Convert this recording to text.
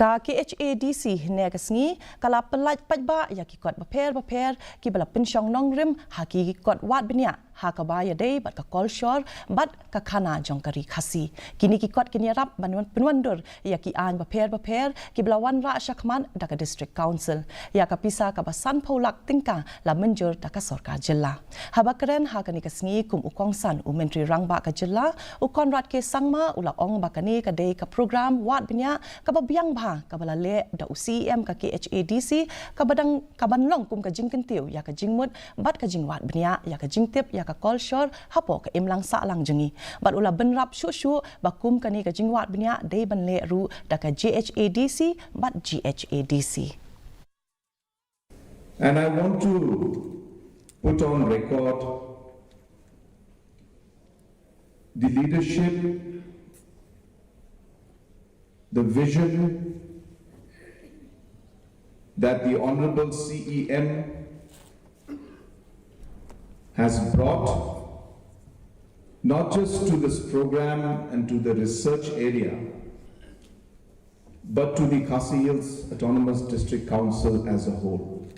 KHASI negasngi kala pelat pajba ya ki kot Bapher ki bala pensyong nongrim haki kot wat benya hakabaya day bat ka kolshor bat ka khana jongkari KHASI kini ki kot kini Ïarap Pynwan ya ki an Bapher ki belawan ra syakman da ka district council ya ka pisa ka basan paulak tingka la menjur da ka sorka jela habakren ha kani kasngi kum ukong san u menteri rangba ka jela ukon rat ke sangma ula ong bakani ka day ka program wat benya ka babiang ba ka bala le da UCM ka KHADC ka badang ka banlong kum ka jingkentiu ya ka jingmut bat ka jingwat benya ya ka jingtip ya ka kolshor hapo ka imlang sa lang jengi bat ula benrap shu bakum kani ka jingwat benya day ban le ru da ka JHADC bat GHADC. And I want to put on record the leadership, the vision that the Honorable CEM has brought not just to this program and to the research area, but to the KHASI Hills Autonomous District Council as a whole.